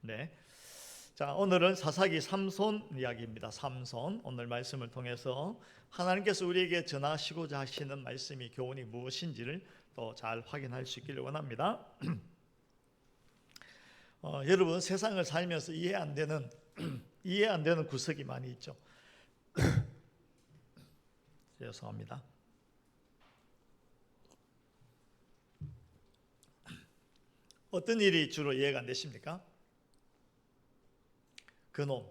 네. 자, 오늘은 사사기 삼손 이야기입니다. 삼손. 오늘 말씀을 통해서 하나님께서 우리에게 전하시고자 하시는 말씀이 교훈이 무엇인지를 또 잘 확인할 수 있기를 원합니다. 여러분, 세상을 살면서 이해 안 되는 구석이 많이 있죠. 죄송합니다. 어떤 일이 주로 이해가 안 되십니까? 그놈,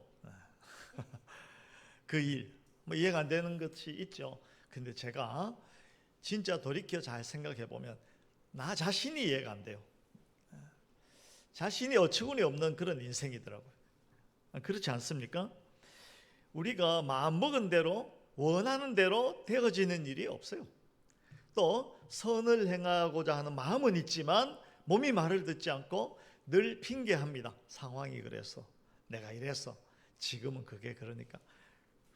그 일, 뭐 이해가 안 되는 것이 있죠. 근데 제가 진짜 돌이켜 잘 생각해 보면 나 자신이 이해가 안 돼요. 자신이 어처구니 없는 그런 인생이더라고요. 그렇지 않습니까? 우리가 마음먹은 대로 원하는 대로 되어지는 일이 없어요. 또 선을 행하고자 하는 마음은 있지만 몸이 말을 듣지 않고 늘 핑계합니다. 상황이 그래서, 내가 이래서, 지금은 그게 그러니까.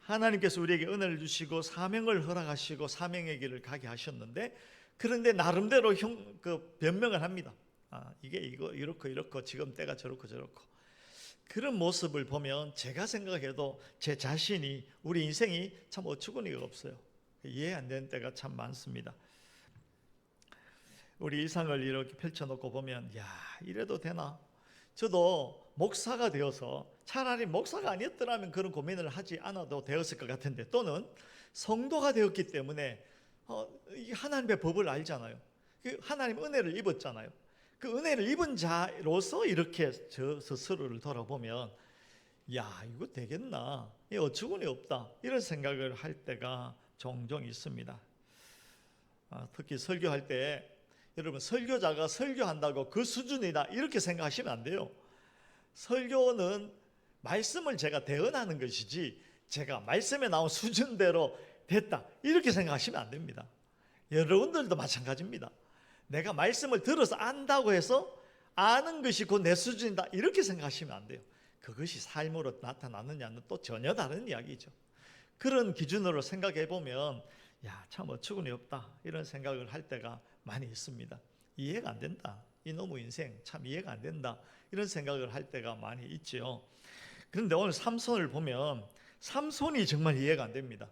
하나님께서 우리에게 은혜를 주시고 사명을 허락하시고 사명의 길을 가게 하셨는데, 그런데 나름대로 변명을 합니다. 이게 이렇고 지금 때가 저렇고 그런 모습을 보면 제가 생각해도 제 자신이, 우리 인생이 참 어처구니가 없어요. 이해 안 되는 때가 참 많습니다. 우리 일상을 이렇게 펼쳐놓고 보면, 야, 이래도 되나? 저도 목사가 되어서 차라리 목사가 아니었더라면 그런 고민을 하지 않아도 되었을 것 같은데, 또는 성도가 되었기 때문에 하나님의 법을 알잖아요. 하나님 은혜를 입었잖아요. 그 은혜를 입은 자로서 이렇게 저 스스로를 돌아보면, 야, 이거 되겠나? 이거 어처구니 없다. 이런 생각을 할 때가 종종 있습니다. 특히 설교할 때, 여러분, 설교자가 설교한다고 그 수준이다 이렇게 생각하시면 안 돼요. 설교는 말씀을 제가 대언하는 것이지, 제가 말씀에 나온 수준대로 됐다 이렇게 생각하시면 안 됩니다. 여러분들도 마찬가지입니다. 내가 말씀을 들어서 안다고 해서 아는 것이 곧 내 수준이다 이렇게 생각하시면 안 돼요. 그것이 삶으로 나타나느냐는 또 전혀 다른 이야기죠. 그런 기준으로 생각해 보면, 야, 참 어처구니 없다 이런 생각을 할 때가 많이 있습니다. 이해가 안 된다, 이놈의 인생 참 이해가 안 된다 이런 생각을 할 때가 많이 있죠. 그런데 오늘 삼손을 보면 삼손이 정말 이해가 안 됩니다.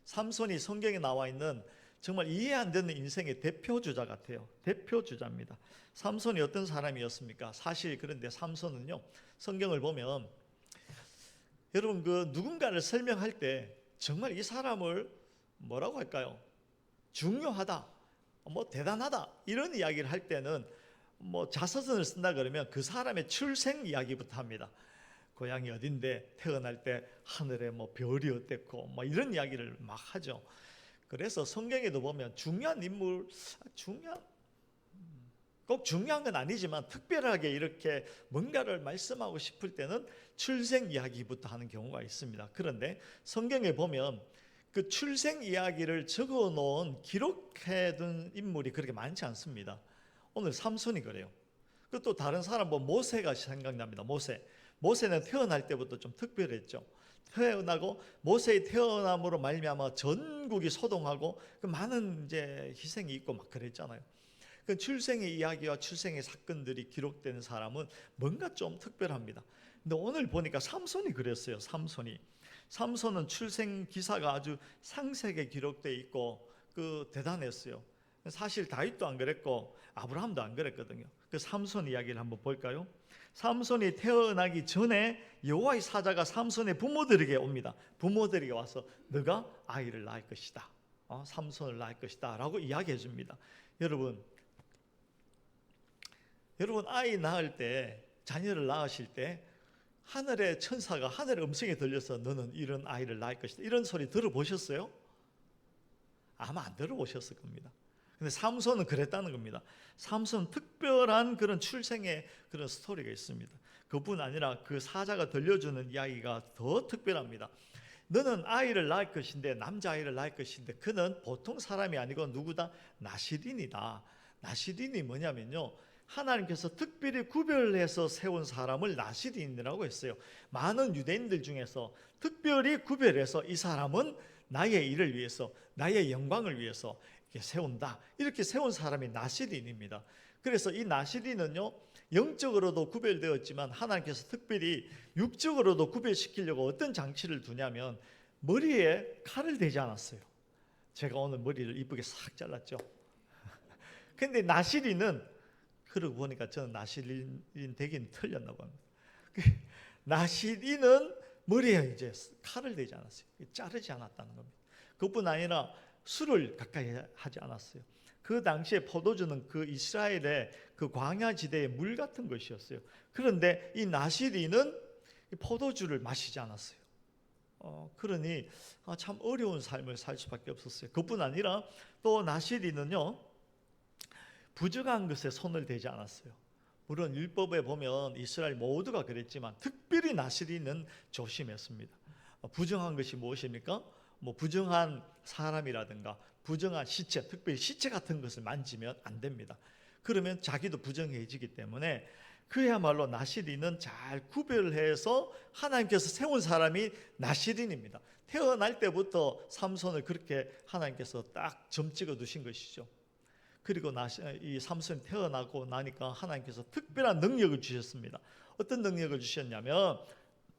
삼손이 성경에 나와 있는 정말 이해 안 되는 인생의 대표주자 같아요. 대표주자입니다. 삼손이 어떤 사람이었습니까? 사실 그런데 삼손은요, 성경을 보면 여러분, 그 누군가를 설명할 때 정말 이 사람을 뭐라고 할까요? 중요하다, 뭐 대단하다 이런 이야기를 할 때는 뭐 자서전을 쓴다 그러면 그 사람의 출생 이야기부터 합니다. 고향이 어딘데, 태어날 때 하늘에 뭐 별이 어땠고 뭐 이런 이야기를 막 하죠. 그래서 성경에도 보면 중요한 인물, 꼭 중요한 건 아니지만 특별하게 이렇게 뭔가를 말씀하고 싶을 때는 출생 이야기부터 하는 경우가 있습니다. 그런데 성경에 보면 그 출생 이야기를 적어 놓은, 기록해 둔 인물이 그렇게 많지 않습니다. 오늘 삼손이 그래요. 또 다른 사람, 모세가 생각납니다. 모세는 태어날 때부터 좀 특별했죠. 태어나고 모세의 태어남으로 말미암아 전국이 소동하고 그 많은 이제 희생이 있고 막 그랬잖아요. 그 출생의 이야기와 출생의 사건들이 기록되는 사람은 뭔가 좀 특별합니다. 근데 오늘 보니까 삼손이 그랬어요. 삼손은 출생 기사가 아주 상세하게 기록되어 있고 그 대단했어요. 사실 다윗도 안 그랬고 아브라함도 안 그랬거든요. 그 삼손 이야기를 한번 볼까요? 삼손이 태어나기 전에 여호와의 사자가 삼손의 부모들에게 옵니다. 부모들에게 와서 너가 아이를 낳을 것이다, 삼손을 낳을 것이다 라고 이야기해 줍니다. 여러분 아이 낳을 때, 자녀를 낳으실 때 하늘의 천사가 하늘의 음성에 들려서 너는 이런 아이를 낳을 것이다 이런 소리 들어보셨어요? 아마 안 들어보셨을 겁니다. 근데 삼손은 그랬다는 겁니다. 삼손은 특별한 그런 출생의 그런 스토리가 있습니다. 그뿐 아니라 그 사자가 들려주는 이야기가 더 특별합니다. 너는 아이를 낳을 것인데, 남자아이를 낳을 것인데 그는 보통 사람이 아니고 누구다? 나시린이다. 나시린이 뭐냐면요, 하나님께서 특별히 구별해서 세운 사람을 나시린이라고 했어요. 많은 유대인들 중에서 특별히 구별해서 이 사람은 나의 일을 위해서, 나의 영광을 위해서 세운다, 이렇게 세운 사람이 나시린입니다. 그래서 이 나시린은요, 영적으로도 구별되었지만 하나님께서 특별히 육적으로도 구별시키려고 어떤 장치를 두냐면 머리에 칼을 대지 않았어요. 제가 오늘 머리를 이쁘게 싹 잘랐죠. 근데 나시린은, 그러고 보니까 저는 나시린 되긴 틀렸나 봅니다. 나시린은 머리에 이제 칼을 대지 않았어요. 자르지 않았다는 겁니다. 그것뿐 아니라 술을 가까이 하지 않았어요. 그 당시에 포도주는 그 이스라엘의 그 광야 지대의 물 같은 것이었어요. 그런데 이 나시린은 포도주를 마시지 않았어요. 그러니 참 어려운 삶을 살 수밖에 없었어요. 그뿐 아니라 또 나시린은요, 부정한 것에 손을 대지 않았어요. 물론 율법에 보면 이스라엘 모두가 그랬지만 특별히 나시린은 조심했습니다. 부정한 것이 무엇입니까? 뭐 부정한 사람이라든가 부정한 시체, 특별히 시체 같은 것을 만지면 안 됩니다. 그러면 자기도 부정해지기 때문에 그야말로 나시린은 잘 구별해서 하나님께서 세운 사람이 나시린입니다. 태어날 때부터 삼손을 그렇게 하나님께서 딱 점 찍어 두신 것이죠. 그리고 이 삼손이 태어나고 나니까 하나님께서 특별한 능력을 주셨습니다. 어떤 능력을 주셨냐면,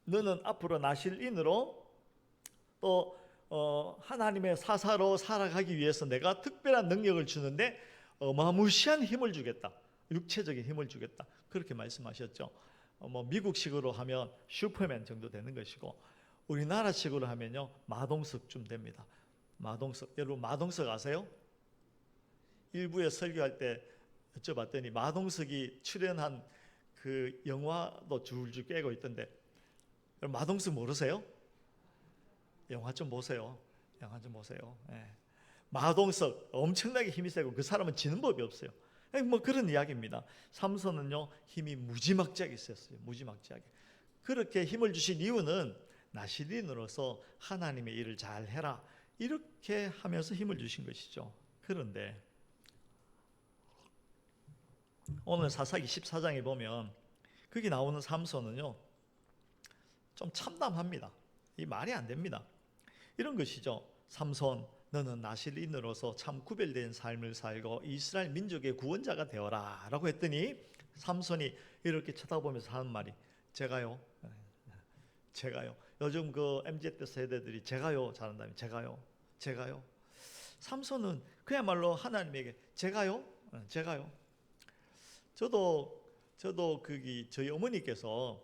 너는 앞으로 나실인으로 또 하나님의 사사로 살아가기 위해서 내가 특별한 능력을 주는데 어마무시한 힘을 주겠다. 육체적인 힘을 주겠다. 그렇게 말씀하셨죠. 뭐 미국식으로 하면 슈퍼맨 정도 되는 것이고, 우리나라식으로 하면요, 마동석쯤 됩니다. 마동석. 여러분 마동석 아세요? 일부에 설교할 때 여쭤봤더니 마동석이 출연한 그 영화도 줄줄 깨고 있던데, 여러분 마동석 모르세요? 영화 좀 보세요. 영화 좀 보세요. 예. 마동석 엄청나게 힘이 세고 그 사람은 지는 법이 없어요. 뭐 그런 이야기입니다. 삼손은요, 힘이 무지막지하게 있었어요. 무지막지하게. 그렇게 힘을 주신 이유는 나시린으로서 하나님의 일을 잘 해라, 이렇게 하면서 힘을 주신 것이죠. 그런데 오늘 사사기 14장에 보면 거기 나오는 삼손은요, 좀 참담합니다. 이 말이 안 됩니다. 이런 것이죠. 삼손, 너는 나실인으로서 참 구별된 삶을 살고 이스라엘 민족의 구원자가 되어라 라고 했더니 삼손이 이렇게 쳐다보면서 하는 말이 제가요. 요즘 그 MZ 세대들이 제가요 잘한다면 제가요. 삼손은 그야말로 하나님에게 제가요. 저도 저희 어머니께서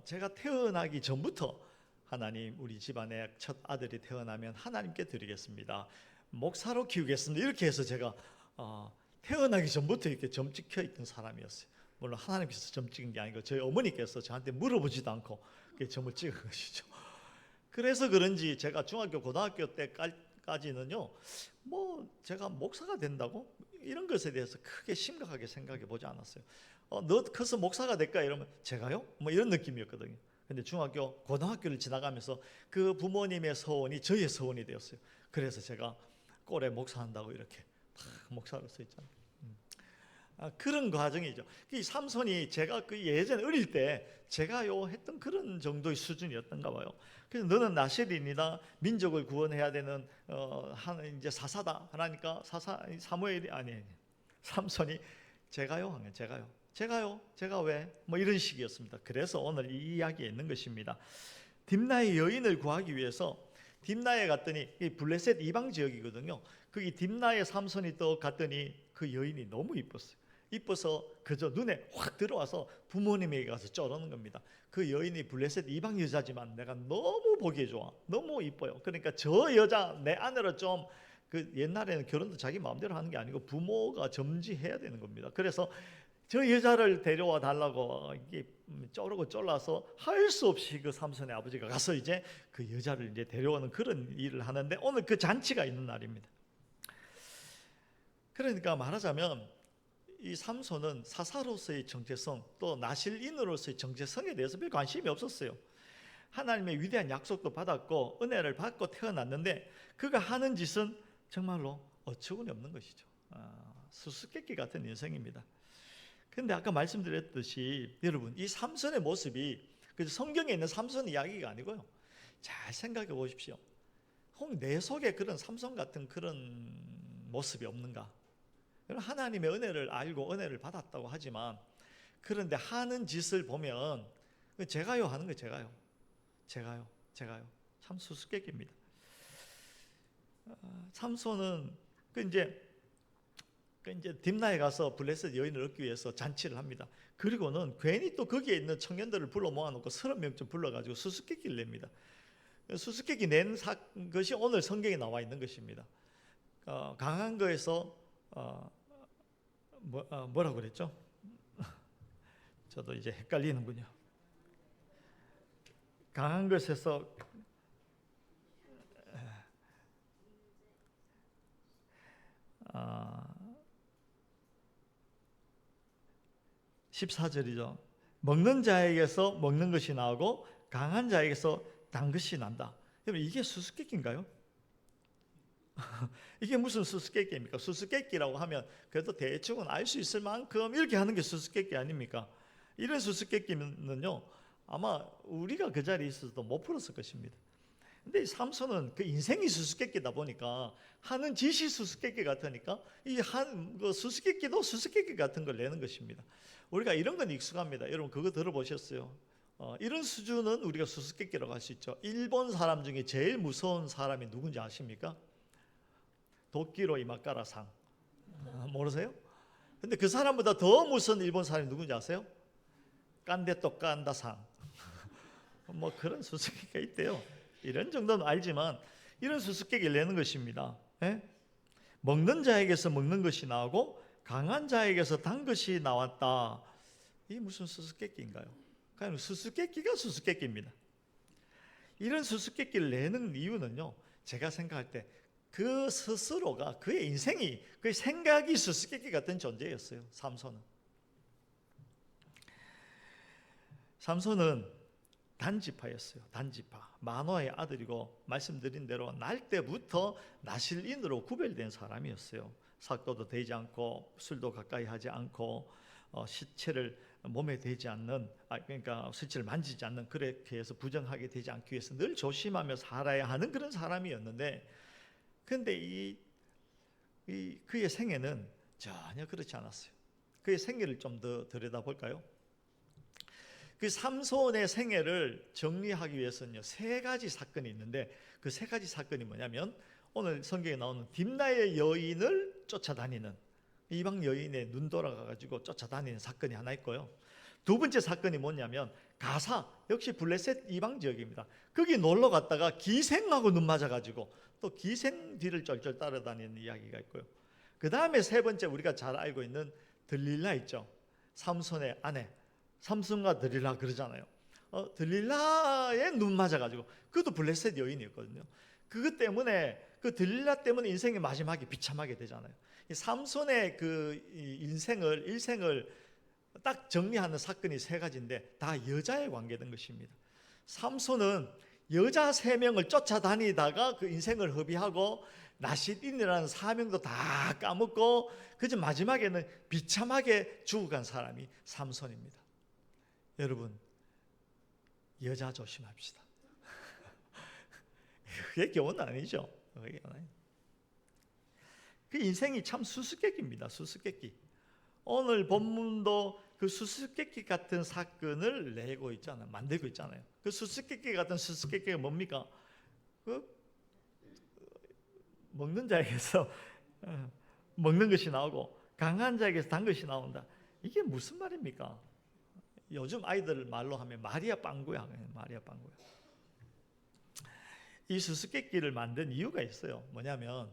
제가 태어나기 전부터 하나님, 우리 집안에 첫 아들이 태어나면 하나님께 드리겠습니다, 목사로 키우겠습니다, 이렇게 해서 제가 태어나기 전부터 이렇게 점 찍혀 있던 사람이었어요. 물론 하나님께서 점 찍은 게 아니고 저희 어머니께서 저한테 물어보지도 않고 점을 찍은 것이죠. 그래서 그런지 제가 중학교 고등학교 때까지는요, 뭐 제가 목사가 된다고 이런 것에 대해서 크게 심각하게 생각해 보지 않았어요. 너 커서 목사가 될까 이러면 제가요? 뭐 이런 느낌이었거든요. 근데 중학교, 고등학교를 지나가면서 그 부모님의 소원이 저의 소원이 되었어요. 그래서 제가 꼴에 목사한다고 이렇게 목사로 써 있잖아요. 그런 과정이죠. 이 삼손이 제가 그 예전에 어릴 때 제가요 했던 그런 정도의 수준이었던가 봐요. 그래서 너는 나실인이다, 민족을 구원해야 되는 이제 사사다 하니까 사무엘이 아니 삼손이 제가요 하면 제가 왜? 뭐 이런 식이었습니다. 그래서 오늘 이 이야기에 있는 것입니다. 딥나의 여인을 구하기 위해서 딥나에 갔더니 이 블레셋 이방 지역이거든요. 거기 딥나에 삼손이 또 갔더니 그 여인이 너무 이뻐서 그저 눈에 확 들어와서 부모님에게 가서 쩌르는 겁니다. 그 여인이 블레셋 이방 여자지만 내가 너무 보기에 좋아, 너무 이뻐요. 그러니까 저 여자 내 아내로 좀, 그 옛날에는 결혼도 자기 마음대로 하는 게 아니고 부모가 점지해야 되는 겁니다. 그래서 저 여자를 데려와 달라고 이게 쪼르고 쫄라서 할 수 없이 그 삼손의 아버지가 가서 이제 그 여자를 이제 데려오는 그런 일을 하는데, 오늘 그 잔치가 있는 날입니다. 그러니까 말하자면 이 삼손은 사사로서의 정체성, 또 나실인으로서의 정체성에 대해서 별 관심이 없었어요. 하나님의 위대한 약속도 받았고 은혜를 받고 태어났는데 그가 하는 짓은 정말로 어처구니 없는 것이죠. 수수께끼 같은 인생입니다. 근데 아까 말씀드렸듯이 여러분, 이 삼손의 모습이 성경에 있는 삼손 이야기가 아니고요, 잘 생각해 보십시오. 혹 내 속에 그런 삼손 같은 그런 모습이 없는가? 하나님의 은혜를 알고 은혜를 받았다고 하지만 그런데 하는 짓을 보면 제가요 하는 거예요. 제가요. 참 수수께끼입니다. 삼손은 이제 딥나에 가서 블레셋 여인을 얻기 위해서 잔치를 합니다. 그리고는 괜히 또 거기에 있는 청년들을 불러 모아놓고 30명쯤 불러가지고 수수께끼를 냅니다. 수수께끼 낸 것이 오늘 성경에 나와 있는 것입니다. 강한 거에서 뭐라고 그랬죠? 저도 이제 헷갈리는군요. 강한 것에서 14절이죠. 먹는 자에게서 먹는 것이 나오고 강한 자에게서 단 것이 난다. 여러분, 이게 수수께끼인가요? 이게 무슨 수수께끼입니까? 수수께끼라고 하면 그래도 대충은 알 수 있을 만큼 이렇게 하는 게 수수께끼 아닙니까? 이런 수수께끼는요, 아마 우리가 그 자리에 있어도 못 풀었을 것입니다. 근데 삼손은 그 인생이 수수께끼다 보니까 하는 짓이 수수께끼 같으니까 그 수수께끼도 수수께끼 같은 걸 내는 것입니다. 우리가 이런 건 익숙합니다. 여러분 그거 들어보셨어요? 이런 수준은 우리가 수수께끼라고 할 수 있죠. 일본 사람 중에 제일 무서운 사람이 누군지 아십니까? 도끼로 이마까라상. 모르세요? 근데 그 사람보다 더 무서운 일본 사람이 누군지 아세요? 깐데또 깐다상. 뭐 그런 수수께끼가 있대요. 이런 정도는 알지만 이런 수수께끼를 내는 것입니다. 예? 먹는 자에게서 먹는 것이 나오고 강한 자에게서 단 것이 나왔다. 이게 무슨 수수께끼인가요? 그냥 수수께끼가 수수께끼입니다. 이런 수수께끼를 내는 이유는요, 제가 생각할 때 그 스스로가 그의 인생이, 그의 생각이 수수께끼 같은 존재였어요. 삼손은 단지파였어요. 단지파. 마노아의 아들이고 말씀드린 대로 날 때부터 나실인으로 구별된 사람이었어요. 삭도도 되지 않고 술도 가까이 하지 않고 시체를 몸에 대지 않는, 그러니까 시체를 만지지 않는, 그렇게 해서 부정하게 되지 않기 위해서 늘 조심하며 살아야 하는 그런 사람이었는데, 그런데 그의 생애는 전혀 그렇지 않았어요. 그의 생애를 좀 더 들여다볼까요? 그 삼손의 생애를 정리하기 위해서는요, 3가지 사건이 있는데 그 3가지 사건이 뭐냐면 오늘 성경에 나오는 딥나의 여인을 쫓아다니는, 이방 여인의 눈 돌아가가지고 쫓아다니는 사건이 하나 있고요. 2번째 사건이 뭐냐면 가사, 역시 블레셋 이방 지역입니다. 거기 놀러 갔다가 기생하고 눈 맞아가지고 또 기생 뒤를 쫄쫄 따라다니는 이야기가 있고요. 그 다음에 3번째 우리가 잘 알고 있는 들릴라 있죠. 삼손의 아내, 삼손과 들릴라 그러잖아요. 들릴라에 눈 맞아가지고, 그것도 블레셋 여인이었거든요. 그것 때문에, 그 들릴라 때문에 인생의 마지막이 비참하게 되잖아요. 이 삼손의 그 일생을 딱 정리하는 사건이 3가지인데 다 여자에 관계된 것입니다. 삼손은 여자 3명을 쫓아다니다가 그 인생을 허비하고 나실인이라는 사명도 다 까먹고 그저 마지막에는 비참하게 죽어간 사람이 삼손입니다. 여러분, 여자 조심합시다. 그게 교훈 아니죠. 그 인생이 참 수수께끼입니다. 수수께끼. 오늘 본문도 그 수수께끼 같은 사건을 내고 있잖아요. 만들고 있잖아요. 그 수수께끼 같은 수수께끼가 뭡니까? 그 먹는 자에게서 먹는 것이 나오고 강한 자에게서 단 것이 나온다. 이게 무슨 말입니까? 요즘 아이들 말로 하면 마리아 빵구야. 마리아 빵구야. 이 수수께끼를 만든 이유가 있어요. 뭐냐면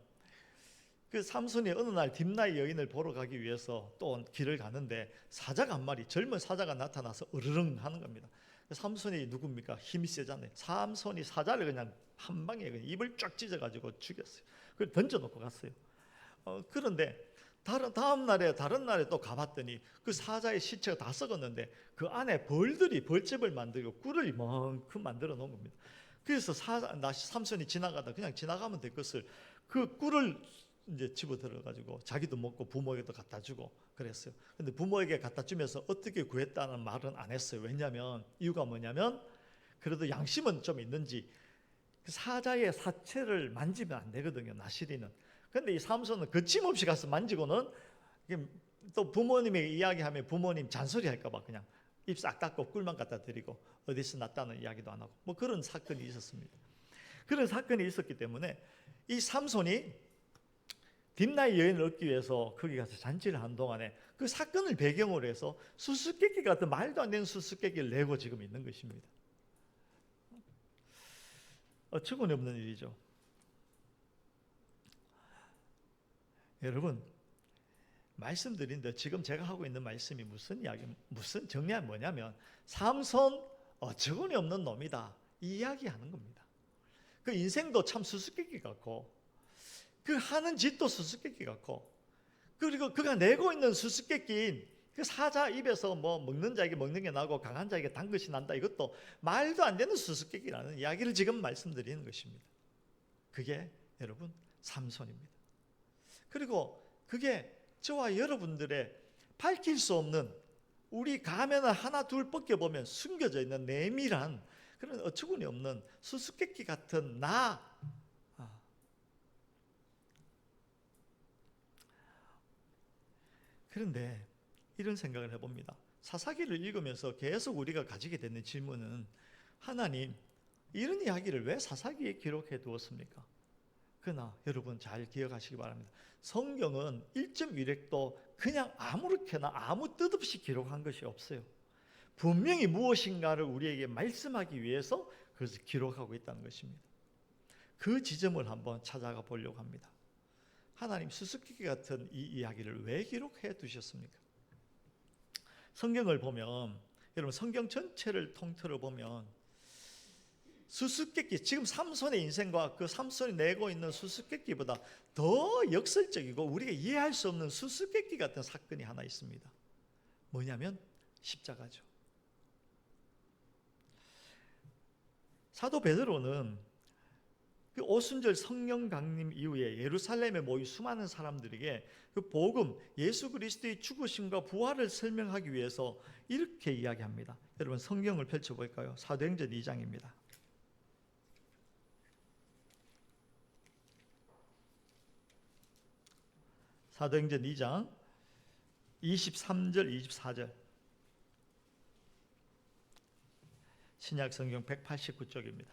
그 삼손이 어느 날 딥나의 여인을 보러 가기 위해서 또 길을 가는데 사자가 한 마리, 젊은 사자가 나타나서 으르릉 하는 겁니다. 삼손이 누굽니까? 힘이 세잖아요. 삼손이 사자를 그냥 한 방에 그냥 입을 쫙 찢어가지고 죽였어요. 그걸 던져놓고 갔어요. 그런데 다른 날에 또 가봤더니 그 사자의 시체가 다 썩었는데 그 안에 벌집을 만들고 꿀을 이만큼 만들어 놓은 겁니다. 그래서 삼손이 지나가다 그냥 지나가면 될 것을 그 꿀을 이제 집어 들어가지고 자기도 먹고 부모에게도 갖다 주고 그랬어요. 근데 부모에게 갖다 주면서 어떻게 구했다는 말은 안 했어요. 왜냐하면 이유가 뭐냐면 그래도 양심은 좀 있는지 그 사자의 사체를 만지면 안 되거든요. 나실이는. 근데 이 삼손은 거침없이 가서 만지고는 또 부모님에게 이야기하면 부모님 잔소리 할까봐 그냥 입 싹 닫고 꿀만 갖다 드리고 어디서 났다는 이야기도 안 하고 뭐 그런 사건이 있었습니다. 그런 사건이 있었기 때문에 이 삼손이 딥나의 여인을 얻기 위해서 거기 가서 잔치를 한 동안에 그 사건을 배경으로 해서 수수께끼 같은 말도 안 되는 수수께끼를 내고 지금 있는 것입니다. 어처구니 없는 일이죠. 여러분, 말씀드린데 지금 제가 하고 있는 말씀이 무슨 정리하면 뭐냐면 삼손 어처구니 없는 놈이다 이 이야기하는 겁니다. 그 인생도 참 수수께끼 같고 그 하는 짓도 수수께끼 같고 그리고 그가 내고 있는 수수께끼인 그 사자 입에서 뭐 먹는 자에게 먹는 게 나고 강한 자에게 단 것이 난다 이것도 말도 안 되는 수수께끼라는 이야기를 지금 말씀드리는 것입니다. 그게 여러분 삼손입니다. 그리고 그게 저와 여러분들의 밝힐 수 없는 우리 가면을 하나 둘 벗겨보면 숨겨져 있는 내밀한 그런 어처구니 없는 수수께끼 같은 그런데 이런 생각을 해봅니다. 사사기를 읽으면서 계속 우리가 가지게 되는 질문은 하나님 이런 이야기를 왜 사사기에 기록해 두었습니까? 그러나 여러분 잘 기억하시기 바랍니다. 성경은 1.1획도 그냥 아무렇게나 아무 뜻 없이 기록한 것이 없어요. 분명히 무엇인가를 우리에게 말씀하기 위해서 그것을 기록하고 있다는 것입니다. 그 지점을 한번 찾아가 보려고 합니다. 하나님 수수께끼 같은 이 이야기를 왜 기록해 두셨습니까? 성경을 보면 여러분 성경 전체를 통틀어 보면 수수께끼 지금 삼손의 인생과 그 삼손이 내고 있는 수수께끼보다 더 역설적이고 우리가 이해할 수 없는 수수께끼 같은 사건이 하나 있습니다. 뭐냐면 십자가죠. 사도 베드로는 그 오순절 성령 강림 이후에 예루살렘에 모인 수많은 사람들에게 그 복음 예수 그리스도의 죽으심과 부활을 설명하기 위해서 이렇게 이야기합니다. 여러분 성경을 펼쳐볼까요? 사도행전 2장입니다. 사도행전 2장 23절 24절 신약성경 189쪽입니다.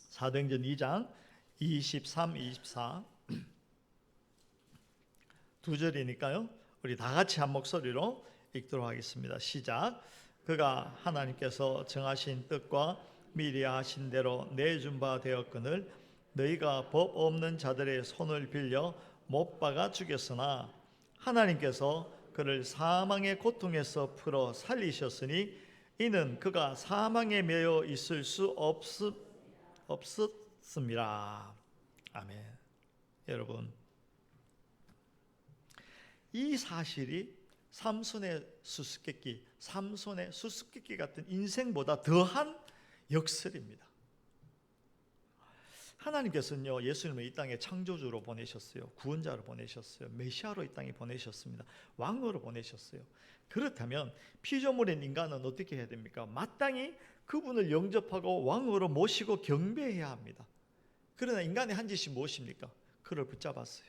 사도행전 2장 23, 24 두 절이니까요. 우리 다 같이 한 목소리로 읽도록 하겠습니다. 시작. 그가 하나님께서 정하신 뜻과 미리 하신 대로 내준 바 되었거늘 너희가 법 없는 자들의 손을 빌려 못 박아 죽였으나 하나님께서 그를 사망의 고통에서 풀어 살리셨으니 이는 그가 사망에 매여 있을 수 없었습니다. 아멘. 여러분 이 사실이 삼손의 수수께끼 같은 인생보다 더한 역설입니다. 하나님께서는요 예수님을 이 땅에 창조주로 보내셨어요. 구원자로 보내셨어요. 메시아로 이 땅에 보내셨습니다. 왕으로 보내셨어요. 그렇다면 피조물인 인간은 어떻게 해야 됩니까? 마땅히 그분을 영접하고 왕으로 모시고 경배해야 합니다. 그러나 인간의 한 짓이 무엇입니까? 그를 붙잡았어요.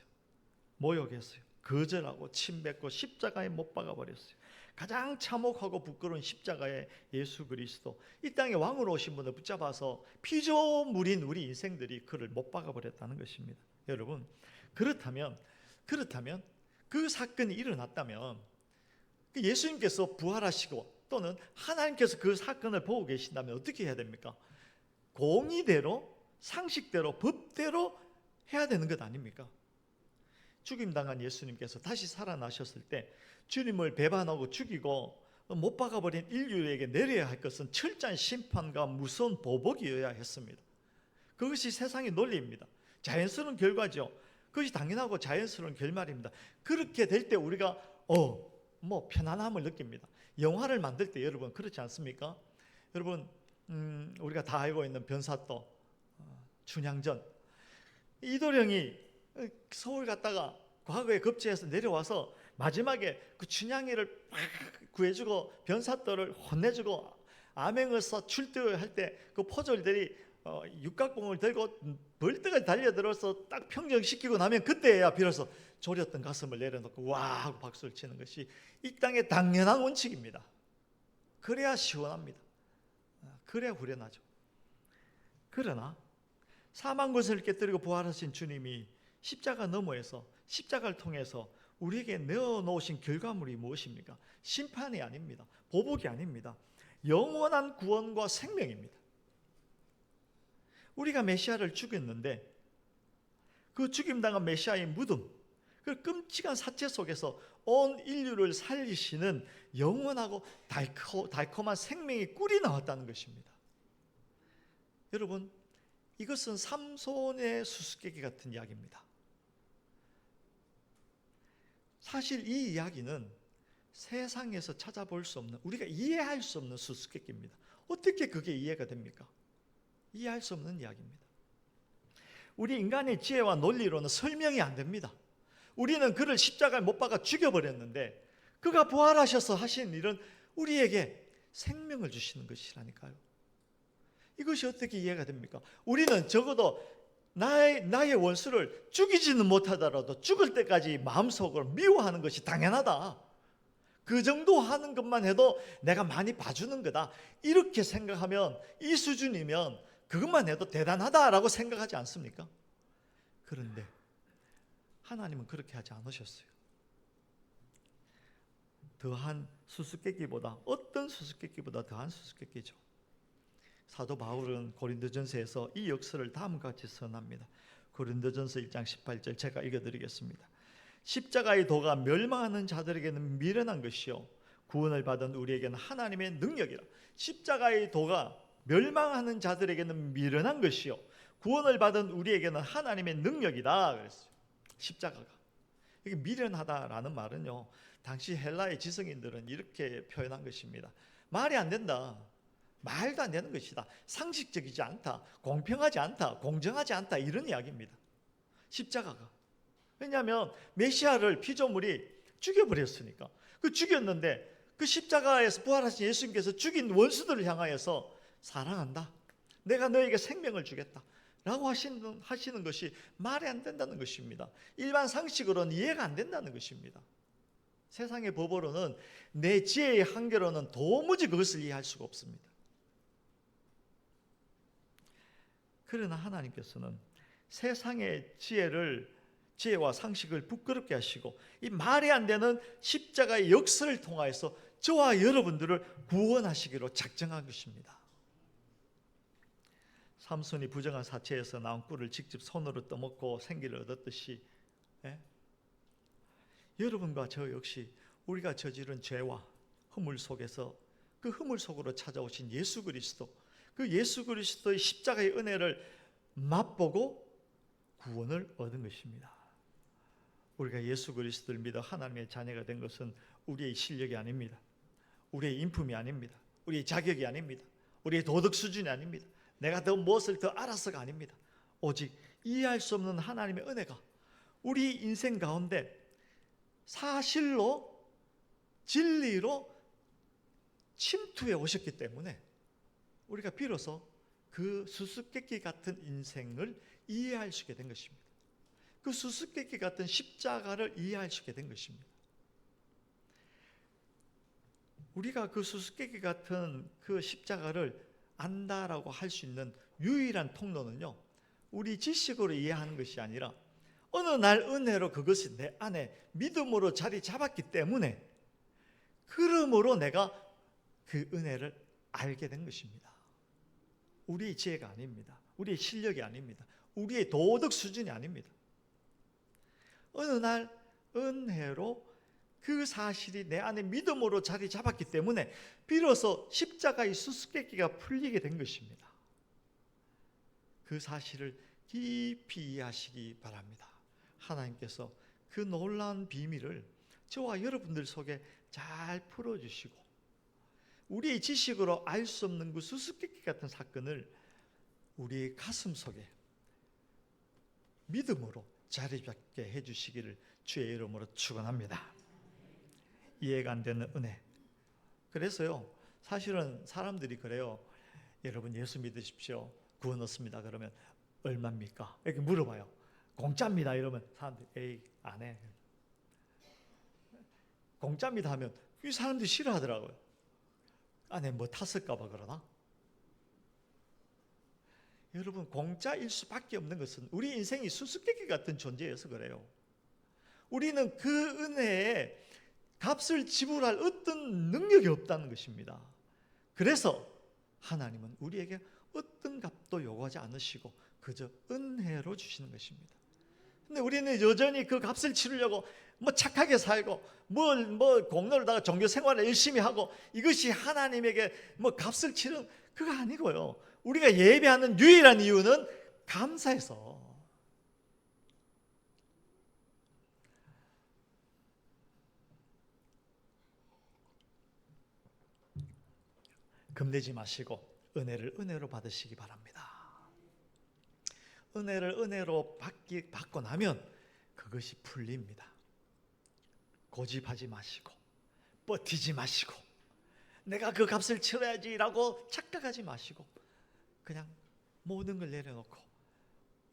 모욕했어요. 거절하고 침뱉고 십자가에 못 박아버렸어요. 가장 참혹하고 부끄러운 십자가의 예수 그리스도 이 땅에 왕으로 오신 분을 붙잡아서 피조물인 우리 인생들이 그를 못 박아버렸다는 것입니다. 여러분 그렇다면 그 사건이 일어났다면 예수님께서 부활하시고 또는 하나님께서 그 사건을 보고 계신다면 어떻게 해야 됩니까? 공의대로 상식대로 법대로 해야 되는 것 아닙니까? 죽임당한 예수님께서 다시 살아나셨을 때 주님을 배반하고 죽이고 못 박아버린 인류에게 내려야 할 것은 철저한 심판과 무서운 보복이어야 했습니다. 그것이 세상의 논리입니다. 자연스러운 결과죠. 그것이 당연하고 자연스러운 결말입니다. 그렇게 될 때 우리가 편안함을 느낍니다. 영화를 만들 때 여러분 그렇지 않습니까? 여러분 우리가 다 알고 있는 변사또 춘향전 이도령이 서울 갔다가 과거에 급제해서 내려와서 마지막에 그 춘향이를 구해주고 변사또를 혼내주고 암행어사 출두할 때 그 포졸들이 육각봉을 들고 벌떡을 달려들어서 딱 평정시키고 나면 그때야 비로소 졸였던 가슴을 내려놓고 와 하고 박수를 치는 것이 이 땅의 당연한 원칙입니다. 그래야 시원합니다. 그래야 후련하죠. 그러나 사망 권세를 깨뜨리고 부활하신 주님이 십자가 너머에서 십자가를 통해서 우리에게 내어놓으신 결과물이 무엇입니까? 심판이 아닙니다. 보복이 아닙니다. 영원한 구원과 생명입니다. 우리가 메시아를 죽였는데 그 죽임당한 메시아의 무덤, 그 끔찍한 사체 속에서 온 인류를 살리시는 영원하고 달콤한 생명의 꿀이 나왔다는 것입니다. 여러분, 이것은 삼손의 수수께끼 같은 이야기입니다. 사실 이 이야기는 세상에서 찾아볼 수 없는, 우리가 이해할 수 없는 수수께끼입니다. 어떻게 그게 이해가 됩니까? 이해할 수 없는 이야기입니다. 우리 인간의 지혜와 논리로는 설명이 안 됩니다. 우리는 그를 십자가에 못 박아 죽여버렸는데 그가 부활하셔서 하신 일은 우리에게 생명을 주시는 것이라니까요. 이것이 어떻게 이해가 됩니까? 우리는 적어도 나의 원수를 죽이지는 못하더라도 죽을 때까지 마음속으로 미워하는 것이 당연하다. 그 정도 하는 것만 해도 내가 많이 봐주는 거다. 이렇게 생각하면, 이 수준이면 그것만 해도 대단하다라고 생각하지 않습니까? 그런데 하나님은 그렇게 하지 않으셨어요. 더한 수수께끼보다, 어떤 수수께끼보다 더한 수수께끼죠. 사도 바울은 고린도전서에서 이 역설을 다음과 같이 선합니다. 고린도전서 1장 18절 제가 읽어드리겠습니다. 십자가의 도가 멸망하는 자들에게는 미련한 것이요 구원을 받은 우리에게는 하나님의 능력이라. 십자가의 도가 멸망하는 자들에게는 미련한 것이요 구원을 받은 우리에게는 하나님의 능력이다 그랬어요. 십자가가 이게 미련하다라는 말은요, 당시 헬라의 지성인들은 이렇게 표현한 것입니다. 말이 안 된다, 말도 안 되는 것이다, 상식적이지 않다, 공평하지 않다, 공정하지 않다, 이런 이야기입니다. 십자가가. 왜냐하면 메시아를 피조물이 죽여버렸으니까. 그 죽였는데 그 십자가에서 부활하신 예수님께서 죽인 원수들을 향하여서 사랑한다, 내가 너에게 생명을 주겠다 라고 하시는 것이 말이 안 된다는 것입니다. 일반 상식으로는 이해가 안 된다는 것입니다. 세상의 법으로는, 내 지혜의 한계로는 도무지 그것을 이해할 수가 없습니다. 그러나 하나님께서는 세상의 지혜와 상식을 부끄럽게 하시고 이 말이 안 되는 십자가의 역사를 통하여서 저와 여러분들을 구원하시기로 작정한 것입니다. 삼손이 부정한 사체에서 나온 꿀을 직접 손으로 떠먹고 생기를 얻었듯이, 여러분과 저 역시 우리가 저지른 죄와 허물 속에서 그 허물 속으로 찾아오신 예수 그리스도, 그 예수 그리스도의 십자가의 은혜를 맛보고 구원을 얻은 것입니다. 우리가 예수 그리스도를 믿어 하나님의 자녀가 된 것은 우리의 실력이 아닙니다. 우리의 인품이 아닙니다. 우리의 자격이 아닙니다. 우리의 도덕 수준이 아닙니다. 내가 더 무엇을 더 알아서가 아닙니다. 오직 이해할 수 없는 하나님의 은혜가 우리 인생 가운데 사실로, 진리로 침투해 오셨기 때문에 우리가 비로소 그 수수께끼 같은 인생을 이해할 수 있게 된 것입니다. 그 수수께끼 같은 십자가를 이해할 수 있게 된 것입니다. 우리가 그 수수께끼 같은 그 십자가를 안다라고 할 수 있는 유일한 통로는요, 우리 지식으로 이해하는 것이 아니라 어느 날 은혜로 그것이 내 안에 믿음으로 자리 잡았기 때문에, 그러므로 내가 그 은혜를 알게 된 것입니다. 우리의 지혜가 아닙니다. 우리의 실력이 아닙니다. 우리의 도덕 수준이 아닙니다. 어느 날 은혜로 그 사실이 내 안에 믿음으로 자리 잡았기 때문에 비로소 십자가의 수수께끼가 풀리게 된 것입니다. 그 사실을 깊이 이해하시기 바랍니다. 하나님께서 그 놀라운 비밀을 저와 여러분들 속에 잘 풀어주시고, 우리의 지식으로 알 수 없는 그 수수께끼 같은 사건을 우리의 가슴 속에 믿음으로 자리 잡게 해주시기를 주의 이름으로 축원합니다. 이해가 안 되는 은혜. 그래서요, 사실은 사람들이 그래요. 여러분 예수 믿으십시오. 구워 넣습니다. 그러면 얼마입니까? 이렇게 물어봐요. 공짜입니다. 이러면 사람들이 에이 안 해. 공짜입니다 하면 이 사람들이 싫어하더라고요. 안에 뭐 탔을까 봐 그러나? 여러분, 공짜일 수밖에 없는 것은 우리 인생이 수수께끼 같은 존재여서 그래요. 우리는 그 은혜에 값을 지불할 어떤 능력이 없다는 것입니다. 그래서 하나님은 우리에게 어떤 값도 요구하지 않으시고 그저 은혜로 주시는 것입니다. 근데 우리는 여전히 그 값을 치르려고 뭐 착하게 살고 뭐 공로를 다가 종교 생활을 열심히 하고 이것이 하나님에게 뭐 값을 치른 그거 아니고요. 우리가 예배하는 유일한 이유는 감사해서. 겁내지 마시고 은혜를 은혜로 받으시기 바랍니다. 은혜를 은혜로 받고 나면 그것이 풀립니다. 고집하지 마시고 버티지 마시고 내가 그 값을 치러야지라고 착각하지 마시고 그냥 모든 걸 내려놓고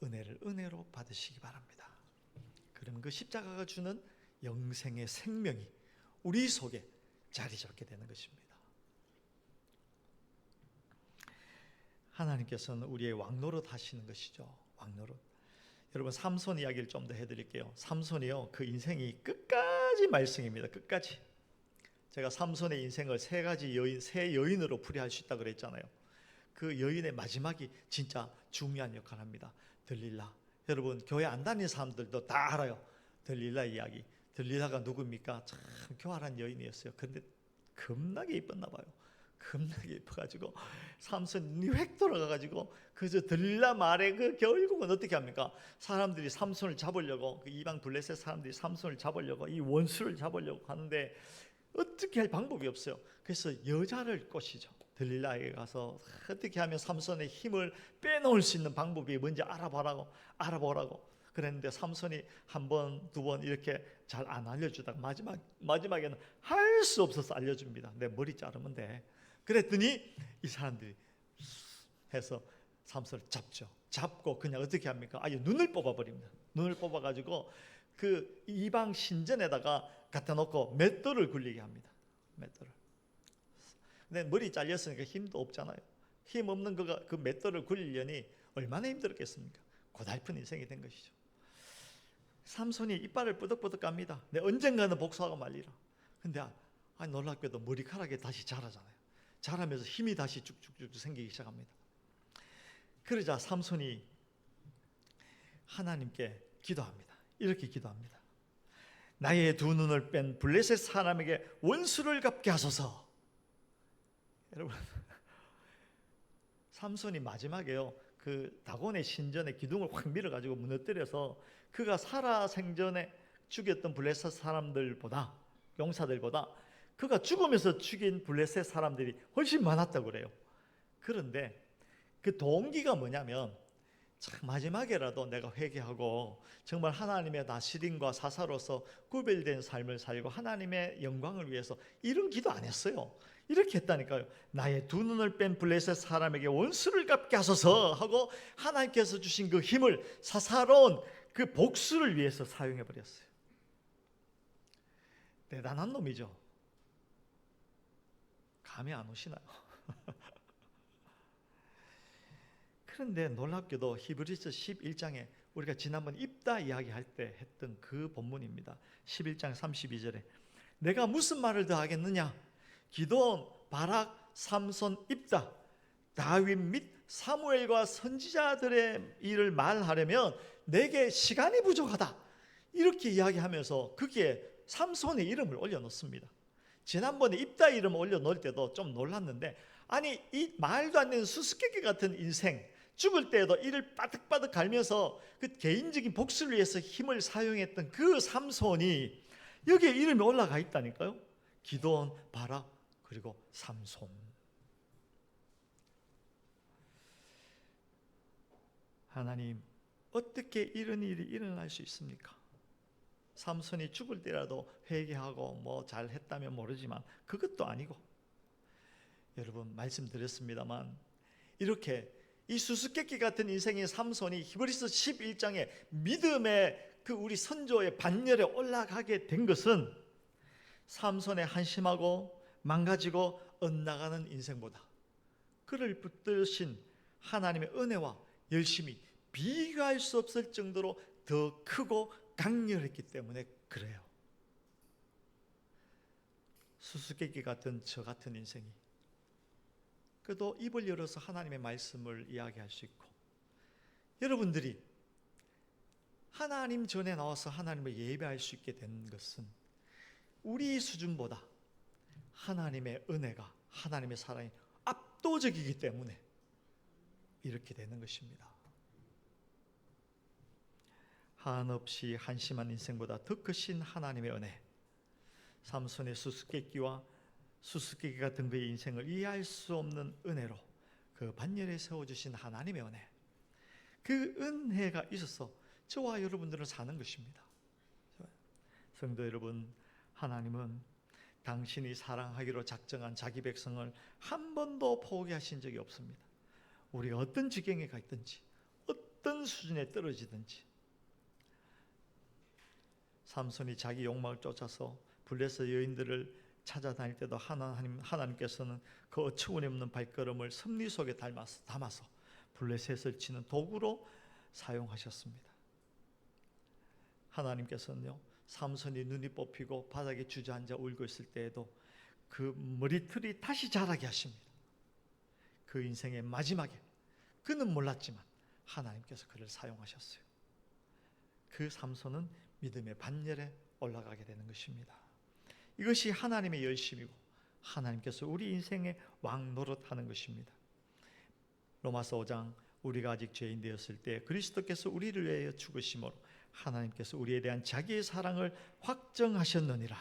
은혜를 은혜로 받으시기 바랍니다. 그러면 그 십자가가 주는 영생의 생명이 우리 속에 자리 잡게 되는 것입니다. 하나님께서는 우리의 왕노릇 하시는 것이죠. 왕노릇. 여러분, 삼손 이야기를 좀 더 해드릴게요. 삼손이요, 그 인생이 끝까지 말썽입니다. 끝까지. 제가 삼손의 인생을 세 여인으로 풀이할 수 있다고 그랬잖아요. 그 여인의 마지막이 진짜 중요한 역할을 합니다. 들릴라. 여러분, 교회 안 다니는 사람들도 다 알아요. 들릴라 이야기. 들릴라가 누굽니까? 참 교활한 여인이었어요. 그런데 겁나게 이뻤나 봐요. 겁나게 이뻐가지고 삼손 눈이 획 돌아가가지고 그저 들릴라 말에 그 결국은 어떻게 합니까? 사람들이 삼손을 잡으려고, 그 이방 블레셋 사람들이 삼손을 잡으려고, 이 원수를 잡으려고 하는데 어떻게 할 방법이 없어요. 그래서 여자를 꼬시죠. 들릴라에게 가서 어떻게 하면 삼손의 힘을 빼놓을 수 있는 방법이 뭔지 알아보라고 그랬는데 삼손이 한 번, 두 번 이렇게 잘 안 알려주다가 마지막에는 할 수 없어서 알려줍니다. 내 머리 자르면 돼. 그랬더니 이 사람들이 해서 삼손을 잡죠. 잡고 그냥 어떻게 합니까? 아예 눈을 뽑아버립니다. 눈을 뽑아가지고 그 이방 신전에다가 갖다 놓고 맷돌을 굴리게 합니다. 맷돌을. 근데 머리 잘렸으니까 힘도 없잖아요. 힘 없는 거가 그 맷돌을 굴리려니 얼마나 힘들었겠습니까? 고달픈 인생이 된 것이죠. 삼손이 이빨을 뿌덕뿌덕 깝니다. 내 언젠가는 복수하고 말리라. 근데 놀랍게도 머리카락이 다시 자라잖아요. 자라면서 힘이 다시 쭉쭉쭉 생기기 시작합니다. 그러자 삼손이 하나님께 기도합니다. 이렇게 기도합니다. 나의 두 눈을 뺀 블레셋 사람에게 원수를 갚게 하소서. 여러분, 삼손이 마지막에요, 그 다곤의 신전의 기둥을 확 밀어가지고 무너뜨려서 그가 살아생전에 죽였던 블레셋 사람들보다, 용사들보다 그가 죽으면서 죽인 블레셋 사람들이 훨씬 많았다고 그래요. 그런데 그 동기가 뭐냐면, 참 마지막에라도 내가 회개하고 정말 하나님의 나시린과 사사로서 구별된 삶을 살고 하나님의 영광을 위해서 이런 기도 안 했어요. 이렇게 했다니까요. 나의 두 눈을 뺀 블레셋 사람에게 원수를 갚게 하소서 하고 하나님께서 주신 그 힘을 사사로운 그 복수를 위해서 사용해 버렸어요. 대단한 놈이죠. 감이 안 오시나요? 그런데 놀랍게도 히브리서 11장에 우리가 지난번 입다 이야기할 때 했던 그 본문입니다. 11장 32절에 내가 무슨 말을 더 하겠느냐? 기드온, 바락, 삼손, 입다, 다윗 및 사무엘과 선지자들의 일을 말하려면 내게 시간이 부족하다. 이렇게 이야기하면서 거기에 삼손의 이름을 올려놓습니다. 지난번에 입다 이름 올려놓을 때도 좀 놀랐는데, 아니 이 말도 안 되는 수수께끼 같은 인생, 죽을 때에도 이를 빠득빠득 갈면서 그 개인적인 복수를 위해서 힘을 사용했던 그 삼손이 여기에 이름이 올라가 있다니까요. 기드온, 바락, 그리고 삼손. 하나님, 어떻게 이런 일이 일어날 수 있습니까? 삼손이 죽을 때라도 회개하고 뭐 잘했다면 모르지만 그것도 아니고, 여러분 말씀드렸습니다만 이렇게 이 수수께끼 같은 인생의 삼손이 히브리서 11장에 믿음의 그 우리 선조의 반열에 올라가게 된 것은 삼손의 한심하고 망가지고 엇나가는 인생보다 그를 붙드신 하나님의 은혜와 열심이 비교할 수 없을 정도로 더 크고 강렬했기 때문에 그래요. 수수께끼 같은 저 같은 인생이 그래도 입을 열어서 하나님의 말씀을 이야기할 수 있고, 여러분들이 하나님 전에 나와서 하나님을 예배할 수 있게 된 것은 우리 수준보다 하나님의 은혜가, 하나님의 사랑이 압도적이기 때문에 이렇게 되는 것입니다. 한없이 한심한 인생보다 더 크신 하나님의 은혜, 삼손의 수수께끼와 수수께끼 같은 그의 인생을 이해할 수 없는 은혜로 그 반열에 세워주신 하나님의 은혜, 그 은혜가 있어서 저와 여러분들은 사는 것입니다. 성도 여러분, 하나님은 당신이 사랑하기로 작정한 자기 백성을 한 번도 포기하신 적이 없습니다. 우리가 어떤 지경에 가 있든지 어떤 수준에 떨어지든지, 삼손이 자기 욕망을 쫓아서 블레셋 여인들을 찾아다닐 때도 하나님께서는 그 어처구니 없는 발걸음을 섭리 속에 담아서 블레셋을 치는 도구로 사용하셨습니다. 하나님께서는요, 삼손이 눈이 뽑히고 바닥에 주저앉아 울고 있을 때에도 그 머리털이 다시 자라게 하십니다. 그 인생의 마지막에 그는 몰랐지만 하나님께서 그를 사용하셨어요. 그 삼손은 믿음의 반열에 올라가게 되는 것입니다. 이것이 하나님의 열심이고 하나님께서 우리 인생의 왕 노릇하는 것입니다. 로마서 5장, 우리가 아직 죄인 되었을 때 그리스도께서 우리를 위하여 죽으심으로 하나님께서 우리에 대한 자기의 사랑을 확정하셨느니라.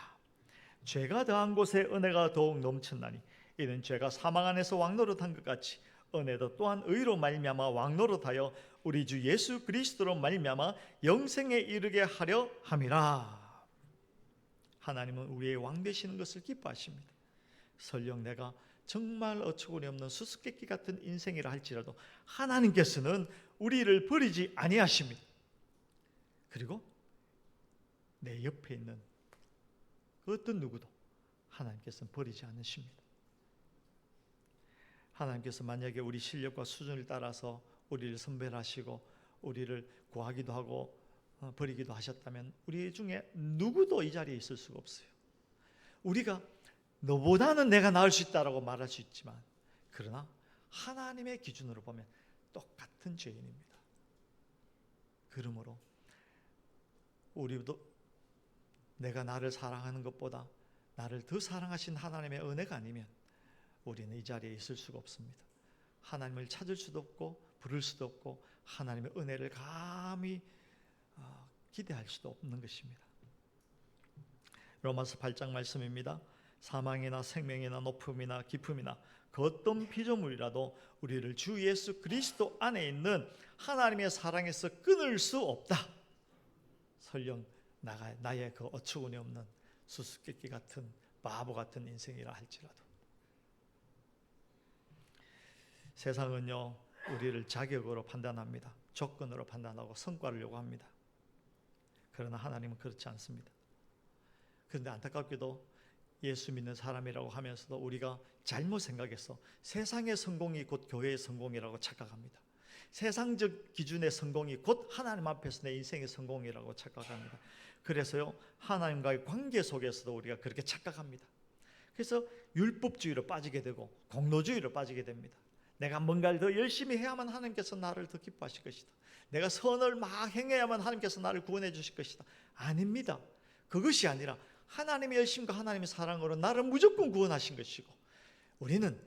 죄가 더한 곳에 은혜가 더욱 넘쳤나니 이는 죄가 사망 안에서 왕노릇한 것 같이 은혜도 또한 의로 말미암아 왕노릇하여 우리 주 예수 그리스도로 말미암아 영생에 이르게 하려 함이라. 하나님은 우리의 왕 되시는 것을 기뻐하십니다. 설령 내가 정말 어처구니 없는 수수께끼 같은 인생이라 할지라도 하나님께서는 우리를 버리지 아니하십니다. 그리고 내 옆에 있는 그 어떤 누구도 하나님께서는 버리지 않으십니다. 하나님께서 만약에 우리 실력과 수준을 따라서 우리를 선별하시고 우리를 구하기도 하고 버리기도 하셨다면 우리 중에 누구도 이 자리에 있을 수가 없어요. 우리가 너보다는 내가 나을 수 있다라고 말할 수 있지만, 그러나 하나님의 기준으로 보면 똑같은 죄인입니다. 그러므로 우리도 내가 나를 사랑하는 것보다 나를 더 사랑하신 하나님의 은혜가 아니면 우리는 이 자리에 있을 수가 없습니다. 하나님을 찾을 수도 없고 부를 수도 없고 하나님의 은혜를 감히 기대할 수도 없는 것입니다. 로마서 8장 말씀입니다. 사망이나 생명이나 높음이나 깊음이나 그 어떤 피조물이라도 우리를 주 예수 그리스도 안에 있는 하나님의 사랑에서 끊을 수 없다. 설령 나의 그 어처구니 없는 수수께끼 같은 바보 같은 인생이라 할지라도. 세상은요, 우리를 자격으로 판단합니다. 조건으로 판단하고 성과를 요구합니다. 그러나 하나님은 그렇지 않습니다. 그런데 안타깝게도 예수 믿는 사람이라고 하면서도 우리가 잘못 생각해서 세상의 성공이 곧 교회의 성공이라고 착각합니다. 세상적 기준의 성공이 곧 하나님 앞에서 내 인생의 성공이라고 착각합니다. 그래서요, 하나님과의 관계 속에서도 우리가 그렇게 착각합니다. 그래서 율법주의로 빠지게 되고 공로주의로 빠지게 됩니다. 내가 뭔가를 더 열심히 해야만 하나님께서 나를 더 기뻐하실 것이다. 내가 선을 막 행해야만 하나님께서 나를 구원해 주실 것이다. 아닙니다. 그것이 아니라 하나님의 열심과 하나님의 사랑으로 나를 무조건 구원하신 것이고, 우리는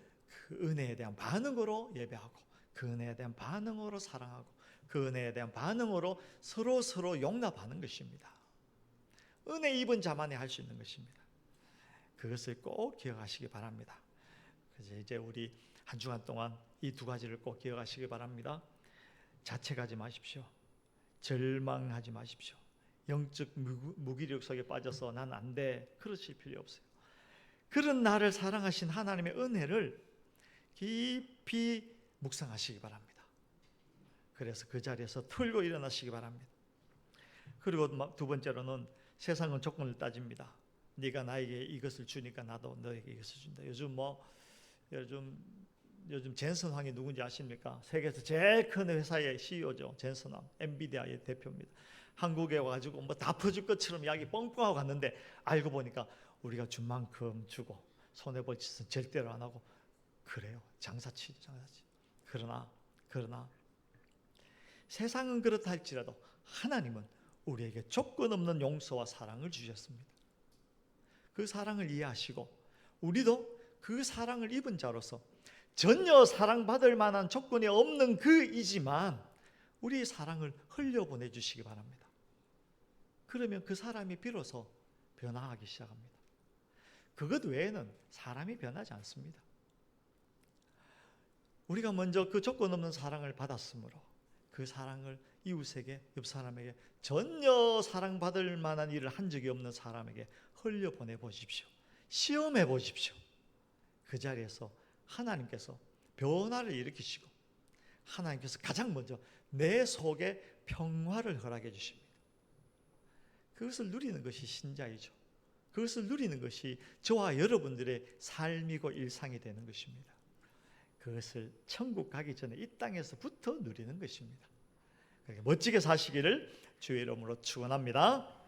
그 은혜에 대한 반응으로 예배하고 그 은혜에 대한 반응으로 사랑하고 그 은혜에 대한 반응으로 서로 용납하는 것입니다. 은혜 입은 자만이 할 수 있는 것입니다. 그것을 꼭 기억하시기 바랍니다. 그래서 이제 우리 한 주간 동안 이 두 가지를 꼭 기억하시기 바랍니다. 자책하지 마십시오. 절망하지 마십시오. 영적 무기력 속에 빠져서 난 안 돼, 그러실 필요 없어요. 그런 나를 사랑하신 하나님의 은혜를 깊이 묵상하시기 바랍니다. 그래서 그 자리에서 털고 일어나시기 바랍니다. 그리고 두 번째로는 세상은 조건을 따집니다. 네가 나에게 이것을 주니까 나도 너에게 이것을 준다. 요즘 젠슨 황이 누군지 아십니까? 세계에서 제일 큰 회사의 CEO죠. 젠슨 황, 엔비디아의 대표입니다. 한국에 와가지고 뭐 다 퍼줄 것처럼 이야기 뻥뻥하고 갔는데 알고 보니까 우리가 준 만큼 주고 손해볼 짓은 절대로 안 하고 그래요. 장사치죠. 그러나 세상은 그렇다 할지라도 하나님은 우리에게 조건 없는 용서와 사랑을 주셨습니다. 그 사랑을 이해하시고 우리도 그 사랑을 입은 자로서 전혀 사랑받을 만한 조건이 없는 그이지만 우리의 사랑을 흘려보내 주시기 바랍니다. 그러면 그 사람이 비로소 변화하기 시작합니다. 그것 외에는 사람이 변하지 않습니다. 우리가 먼저 그 조건 없는 사랑을 받았으므로 그 사랑을 이웃에게, 옆 사람에게, 전혀 사랑받을 만한 일을 한 적이 없는 사람에게 흘려보내 보십시오. 시험해 보십시오. 그 자리에서 하나님께서 변화를 일으키시고 하나님께서 가장 먼저 내 속에 평화를 허락해 주십니다. 그것을 누리는 것이 신자이죠. 그것을 누리는 것이 저와 여러분들의 삶이고 일상이 되는 것입니다. 그것을 천국 가기 전에 이 땅에서부터 누리는 것입니다. 멋지게 사시기를 주의 이름으로 축원합니다.